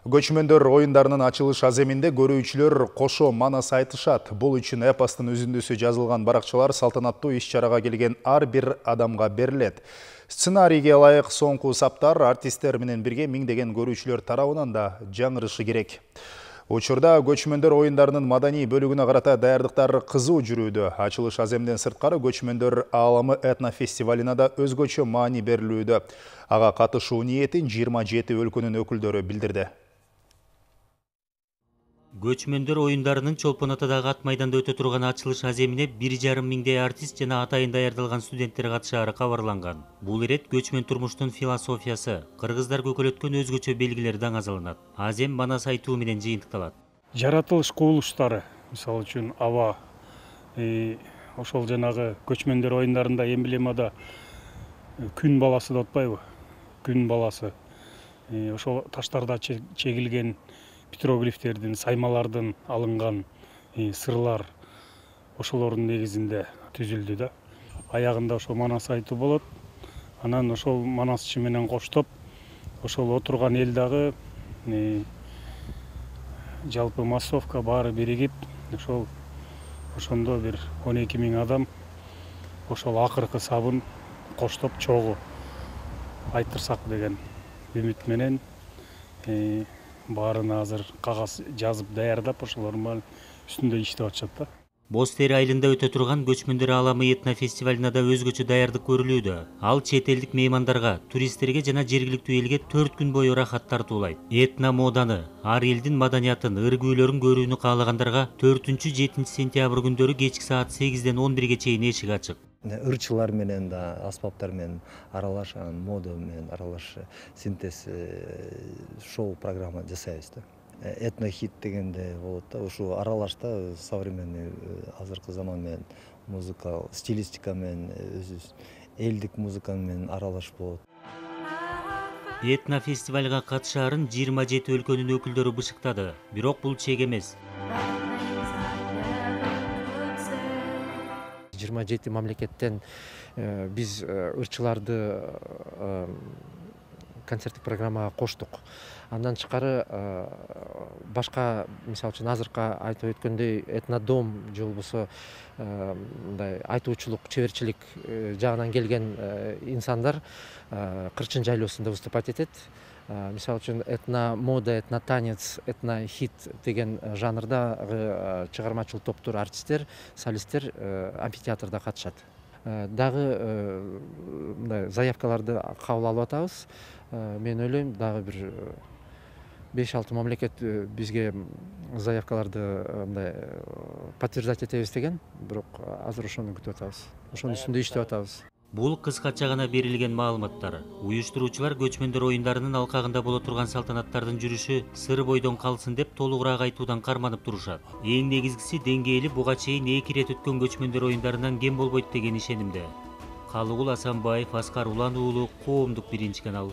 Көчмөндөр оюндарынын ачылыш аземинде көрүүчүлөр кошо манас айтышат. Бул үчүн эпостун үзүндүсү жазылган баракчалар салтанаттуу иш-чарага келген ар бир адамга берилет. Сценарийге ылайык соңку саптар артисттер менен бирге миңдеген көрүүчүлөр тарабынан да жаңырышы керек. Учурда көчмөндөр оюндарынын маданий бөлүгүнө карата даярдыктар кызуу жүрүүдө. Ачылыш аземден сырткары көчмөндөр ааламы этнофестивалына да өзгөчө маани берилүүдө. Ага катышуу ниетин 27 өлкөнүн өкүлдөрү билдирди. Көчмөндөр оюндарынын Чолпон Атадагы ат майданда өтө турган ачылыш аземине 1,5 миңдей артист жана атайын даярдалган студенттер катышаары кабарланган. Бул ирет көчмөн турмуштун философиясы, кыргыздар көкөлөткөн өзгөчө белгилер даңазаланат. Азем манас айтуу менен жыйынтыкталат. Жаратылыш кубулуштары, мисалы үчүн аба, ошол жанагы көчмөндөр оюндарында эмблемада күн баласы деп атпайбы? Күн баласы. Ошол таштарда чегилген петроглифтердин, саймалардын алынган сырлар ошолордун негизинде түзүлдү да. Аягында ошол манас айтуу болот. Анан ошол манасчы менен коштоп, ошол отурган эл дагы жалпы массовка баары биригип, ошондо бир 12 миң адам ошол акыркы сабын коштоп чогуу айтырсак деген үмүт менен баарына азыр кагаз жазып даярдап ошолордун үстүндө иштеп атышат да. Боз тери айылында өтө турган көчмөндөр ааламы этнофестивалына да өзгөчө даярдык көрүлүүдө. Ал чет элдик меймандарга, туристтерге жана жергиликтүү элге 4 күн бою ырахат тартуулайт. Этно моданы, ар элдин маданиятын, ыр-күүлөрүн көрүүнү каалагандарга 4-7 сентябрь күндөрү кечки саат 8ден 11ге чейин эшик ачык. Ырчылар менен да, аспаптар менен аралаш, мода менен аралаш синтез шоу программа жасайбыз да. Этнохит дегенде болот да, ушу аралашта современный азыркы заман менен музыка, стилистика менен элдик музыка менен аралаш болот. Этнофестивалга катышаарын 27 өлкөнүн өкүлдөрү бышыктады. Бирок бул чек эмес. 27 мамлекеттен биз ырчыларды концерттик программага коштук. Андан тышкары башка, мисалы үчүн азыркы айтып өткөндөй этнодом же болбосо мындай айтуучулук, чеберчилик жагынан келген инсандар кырчын жайлоосунда выступать этет. Мисалы үчүн этномода, этнотанец, этнохит деген жанрда чыгармачыл топтор, артисттер, солисттер амфитеатрда катышат. Дагы заявкаларды кабыл алып атабыз. Мен ойлойм, дагы бир 5-6 мамлекет бизге заявкаларды подтверждать этебиз деген, бирок азыр ошону күтүп атабыз. Ошонун үстүндө иштеп атабыз. Бул кыскача гана берилген маалыматтар. Уюштуруучулар көчмөндөр оюндарынын алкагында боло турган салтанаттардын жүрүшү сыр бойдон калсын деп толугураак айтуудан карманып турушат. Эң негизгиси деңгээли буга чейин 2 ирет өткөн көчмөндөр оюндарынан кем болбойт деген ишенимде. Калыгул Асанбаев, Аскар Улан уулу, Коомдук 1 канал.